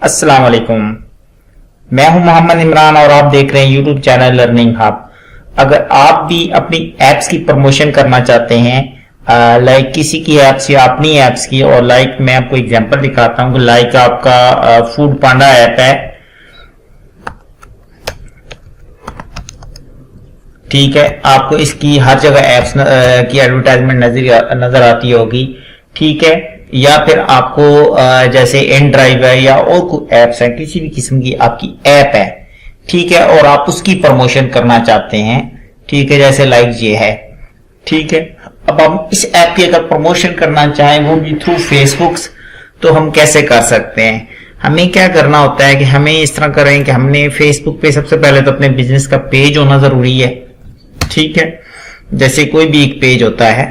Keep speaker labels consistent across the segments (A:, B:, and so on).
A: अस्सलाम वालेकुम। मैं हूं मोहम्मद इमरान और आप देख रहे हैं यूट्यूब चैनल लर्निंग हब। अगर आप भी अपनी एप्स की प्रमोशन करना चाहते हैं, लाइक किसी की एप्स या अपनी एप्स की, और लाइक मैं आपको एग्जांपल दिखाता हूं। लाइक आपका फूड पांडा ऐप है, ठीक है। आपको इसकी हर जगह एप्स की एडवर्टाइजमेंट नजर आती होगी, ठीक है। या फिर आपको जैसे एन ड्राइव है या और कोई एप्स है, किसी भी किस्म की आपकी ऐप है, ठीक है, और आप उसकी प्रमोशन करना चाहते हैं, ठीक है, जैसे लाइक ये है, ठीक है। अब हम इस ऐप की अगर प्रमोशन करना चाहें वो भी थ्रू फेसबुक, तो हम कैसे कर सकते हैं? हमें क्या करना होता है कि हमें इस तरह करें कि हमने फेसबुक पे सबसे पहले तो अपने बिजनेस का पेज होना जरूरी है, ठीक है। जैसे कोई भी एक पेज होता है,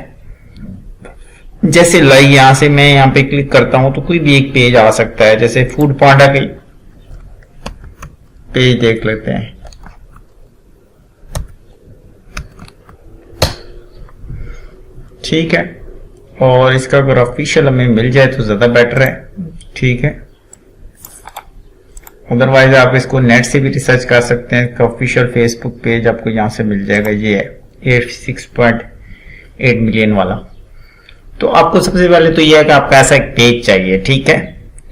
A: जैसे लाइक यहां से मैं यहां पे क्लिक करता हूं तो कोई भी एक पेज आ सकता है। जैसे फूड पांडा के पेज देख लेते हैं, ठीक है। और इसका अगर ऑफिशियल हमें मिल जाए तो ज्यादा बेटर है, ठीक है। अदरवाइज आप इसको नेट से भी रिसर्च कर सकते हैं। इसका ऑफिशियल फेसबुक पेज आपको यहां से मिल जाएगा, ये है 86.8 मिलियन वाला। तो आपको सबसे पहले तो यह है कि आपका ऐसा एक पेज चाहिए, ठीक है,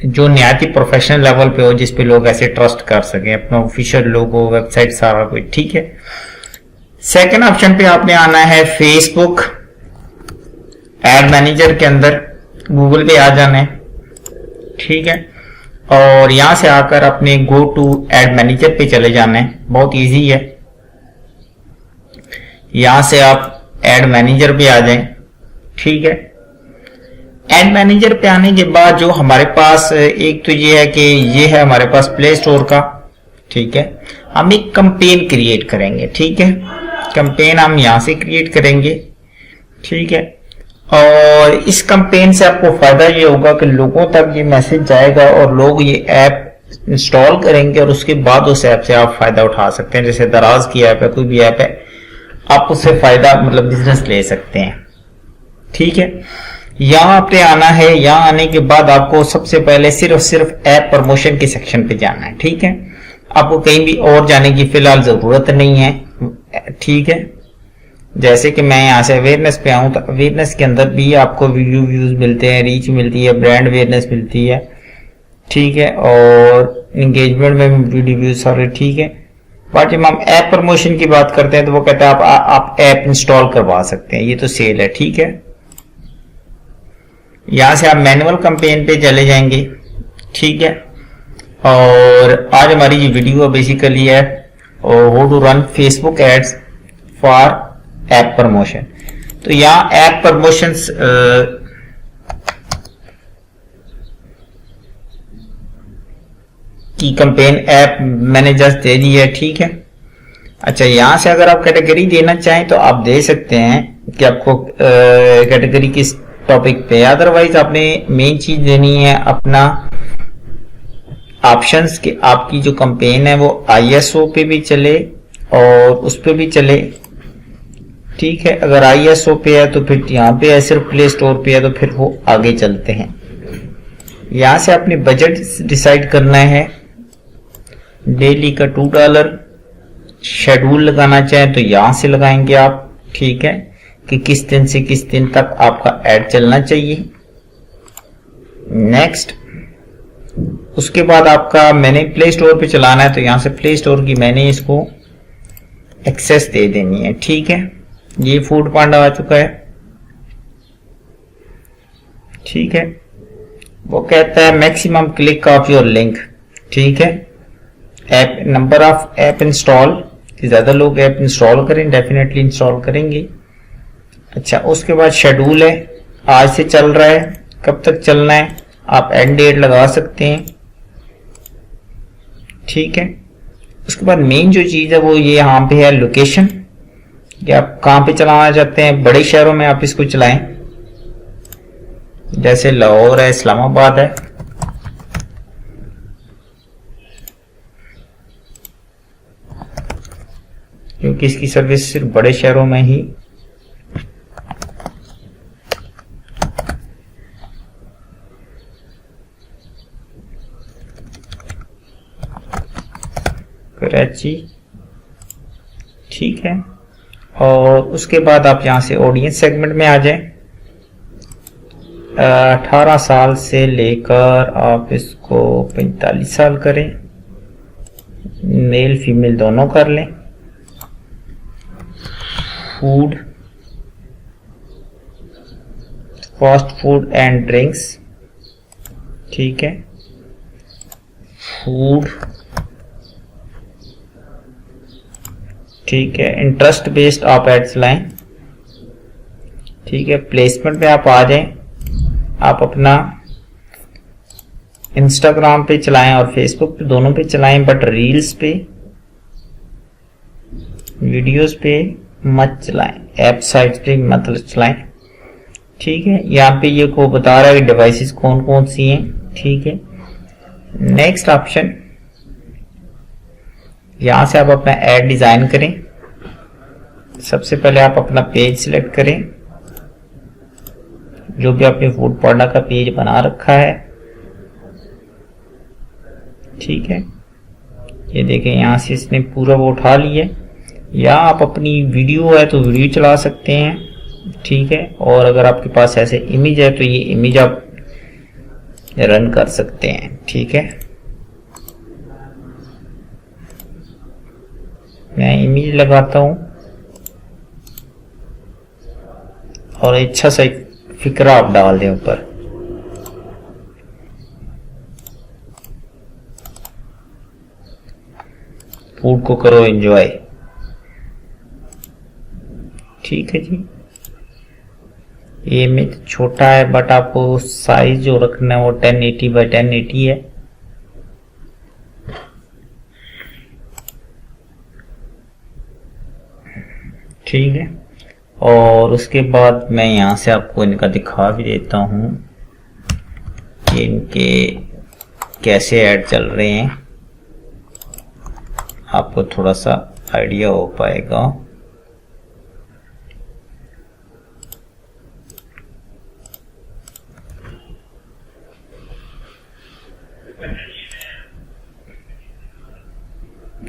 A: जो निहायत ही प्रोफेशनल लेवल पे हो, जिस पे लोग ऐसे ट्रस्ट कर सकें, अपना ऑफिशियल लोगो, वेबसाइट, सारा कुछ, ठीक है। सेकंड ऑप्शन पे आपने आना है फेसबुक एड मैनेजर के अंदर, गूगल पे आ जाना है, ठीक है। और यहां से आकर अपने गो टू एड मैनेजर पे चले जाना है, बहुत इजी है। यहां से आप एड मैनेजर पे आ जाएं, ठीक है। एड मैनेजर पे आने के बाद जो हमारे पास एक तो ये है कि ये है हमारे पास प्ले स्टोर का, ठीक है। हम एक कंपेन क्रिएट करेंगे, ठीक है। कंपेन हम यहां से क्रिएट करेंगे, ठीक है। और इस कंपेन से आपको फायदा ये होगा कि लोगों तक ये मैसेज जाएगा और लोग ये ऐप इंस्टॉल करेंगे और उसके बाद उस ऐप से आप फायदा उठा सकते हैं। जैसे दराज की ऐप है, कोई भी ऐप है, आप उससे फायदा मतलब बिजनेस ले सकते हैं, ठीक है। यहां पे आना है, यहां आने के बाद आपको सबसे पहले सिर्फ ऐप प्रमोशन के सेक्शन पे जाना है, ठीक है। आपको कहीं भी और जाने की फिलहाल जरूरत नहीं है, ठीक है। जैसे कि मैं यहां से अवेयरनेस पे आऊं तो अवेयरनेस के अंदर भी आपको वीडियो व्यूज मिलते हैं, रीच मिलती है, ब्रांड अवेयरनेस मिलती है, ठीक है। और एंगेजमेंट में वीडियो व्यूज सारे, ठीक है। बट जब हम ऐप प्रमोशन की बात करते हैं तो वो कहते हैं आप ऐप इंस्टॉल करवा सकते हैं, ये तो सेल है, ठीक है। यहां से आप मैनुअल कैंपेन पे चले जाएंगे, ठीक है। और आज हमारी ये वीडियो बेसिकली है how to run Facebook ads for app promotion. तो यहां ऐप प्रमोशन की कैंपेन ऐप मैंने जस्ट दे दी है, ठीक है। अच्छा, यहां से अगर आप कैटेगरी देना चाहें तो आप दे सकते हैं कि आपको कैटेगरी किस टॉपिक पे। अदरवाइज आपने मेन चीज देनी है अपना ऑप्शंस के, आपकी जो कैंपेन है वो आईएसओ पे भी चले और उस पे भी चले, ठीक है। अगर आईएसओ पे है तो फिर यहाँ पे है, सिर्फ प्ले स्टोर पे है तो फिर वो आगे चलते हैं। यहां से आपने बजट डिसाइड करना है, डेली का $2। शेड्यूल लगाना चाहें तो यहां से लगाएंगे आप, ठीक है, कि किस दिन से किस दिन तक आपका ऐड चलना चाहिए। नेक्स्ट, उसके बाद आपका मैंने प्ले स्टोर पे चलाना है तो यहां से प्ले स्टोर की मैंने इसको एक्सेस दे देनी है, ठीक है। ये फूड पांडा आ चुका है, ठीक है। वो कहता है maximum click of your link, ठीक है। App number of app install, ज्यादा लोग ऐप इंस्टॉल करें, डेफिनेटली इंस्टॉल करेंगे। अच्छा, उसके बाद शेड्यूल है, आज से चल रहा है, कब तक चलना है, आप एंड डेट लगा सकते हैं, ठीक है। उसके बाद मेन जो चीज है वो ये यहाँ पे है लोकेशन, कि आप कहां पे चलाना चाहते हैं। बड़े शहरों में आप इसको चलाएं, जैसे लाहौर है, इस्लामाबाद है, क्योंकि इसकी सर्विस सिर्फ बड़े शहरों में ही कराची, ठीक है। और उसके बाद आप यहाँ से ऑडियंस सेगमेंट में आ जाएं। 18 साल से लेकर आप इसको 45 साल करें, मेल फीमेल दोनों कर लें। Food, fast food and drinks, ठीक है। फूड, ठीक है। इंटरेस्ट बेस्ड आप एड्स लाएं, ठीक है। प्लेसमेंट पे आप आ जाएं। आप अपना इंस्टाग्राम पे चलाएं और फेसबुक पे, दोनों पे चलाएं, बट रील्स पे, वीडियोस पे मत चलाएं, ऐप साइट्स पे मत चलाएं, ठीक है। यहाँ पे ये को बता रहा है कि डिवाइसेस कौन कौन सी हैं, ठीक है। नेक्स्ट ऑप्शन, यहां से आप अपना ऐड डिजाइन करें। सबसे पहले आप अपना पेज सिलेक्ट करें, जो भी आपने फूड पांडा का पेज बना रखा है, ठीक है। ये देखें यहां से इसने पूरा वो उठा लिया। या आप अपनी वीडियो है तो वीडियो चला सकते हैं, ठीक है। और अगर आपके पास ऐसे इमेज है तो ये इमेज आप रन कर सकते हैं, ठीक है। मैं इमेज लगाता हूं और अच्छा सा एक फिक्रा आप डाल दें ऊपर, फूड को करो एंजॉय, ठीक है जी। ये इमेज छोटा है बट आपको साइज जो रखना है वो 1080 बाय 1080 है, ठीक है। और उसके बाद मैं यहां से आपको इनका दिखा भी देता हूं कि इनके कैसे ऐड चल रहे हैं, आपको थोड़ा सा आइडिया हो पाएगा।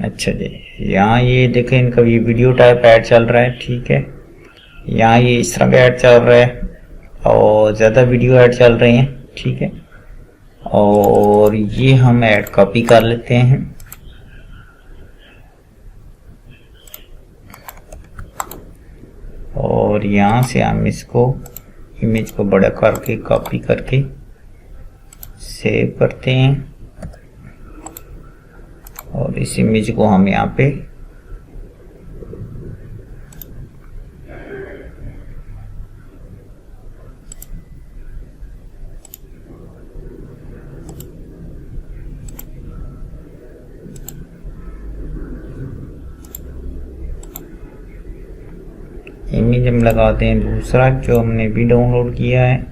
A: अच्छा जी, यहाँ ये देखें इनका ये वीडियो टाइप ऐड चल रहा है, ठीक है। यहाँ ये इस तरह का ऐड चल रहा है और ज़्यादा वीडियो ऐड चल रहे हैं, ठीक है। और ये हम ऐड कॉपी कर लेते हैं, और यहाँ से हम इसको इमेज को बड़ा करके कॉपी करके सेव करते हैं और इस इमेज को हम यहाँ पे इमेज हम लगाते हैं दूसरा जो हमने भी डाउनलोड किया है।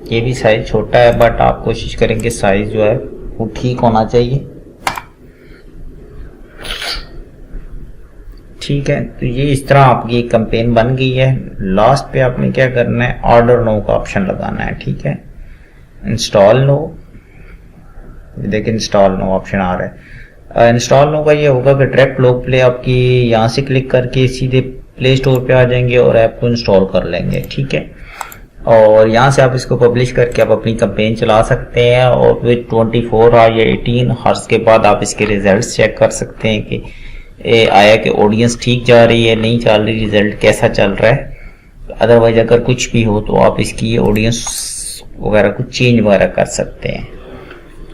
A: ये भी साइज छोटा है बट आप कोशिश करेंगे साइज जो है वो ठीक होना चाहिए, ठीक है। तो ये इस तरह आपकी एक कैंपेन बन गई है। लास्ट पे आपने क्या करना है, ऑर्डर नो का ऑप्शन लगाना है, ठीक है। इंस्टॉल नो, देखिए इंस्टॉल नो ऑप्शन आ रहा है। इंस्टॉल नो का ये होगा कि डायरेक्ट लोग प्ले आपकी यहाँ से क्लिक करके सीधे प्ले स्टोर पे आ जाएंगे और ऐप को इंस्टॉल कर लेंगे, ठीक है। और यहाँ से आप इसको पब्लिश करके आप अपनी कैंपेन चला सकते हैं और विद 24 या 18 हर्स के बाद आप इसके रिजल्ट्स चेक कर सकते हैं कि आया कि ऑडियंस ठीक जा रही है, नहीं चल रही, रिजल्ट कैसा चल रहा है। अदरवाइज अगर कुछ भी हो तो आप इसकी ऑडियंस वगैरह कुछ चेंज वगैरह कर सकते हैं।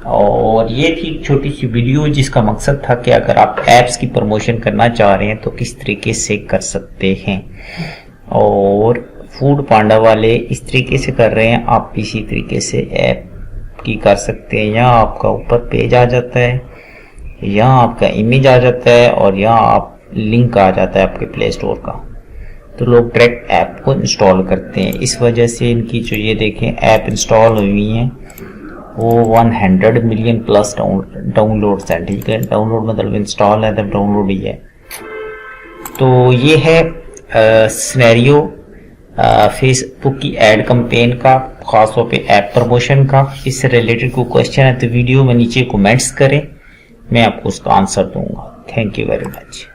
A: और ये थी छोटी सी वीडियो जिसका मकसद था कि अगर आप ऐप्स की प्रमोशन करना चाह रहे हैं तो किस तरीके से कर सकते हैं। और फूड पांडा वाले इस तरीके से कर रहे हैं, आप इसी तरीके से ऐप की कर सकते हैं। यहाँ आपका ऊपर पेज आ जाता है, यहाँ आपका इमेज आ जाता है और यहाँ आप लिंक आ जाता है आपके प्ले स्टोर का, तो लोग डायरेक्ट ऐप को इंस्टॉल करते हैं। इस वजह से इनकी जो ये देखें ऐप इंस्टॉल हुई हैं वो 100 मिलियन प्लस डाउनलोड्स हैं, ठीक है। डाउनलोड मतलब इंस्टॉल है तब डाउनलोड ही है। तो ये है सिनेरियो फेसबुक की एड कैंपेन का, खासतौर पे ऐप प्रमोशन का, इससे रिलेटेड कोई क्वेश्चन है तो वीडियो में नीचे कमेंट्स करें, मैं आपको उसका आंसर दूंगा। Thank you very much.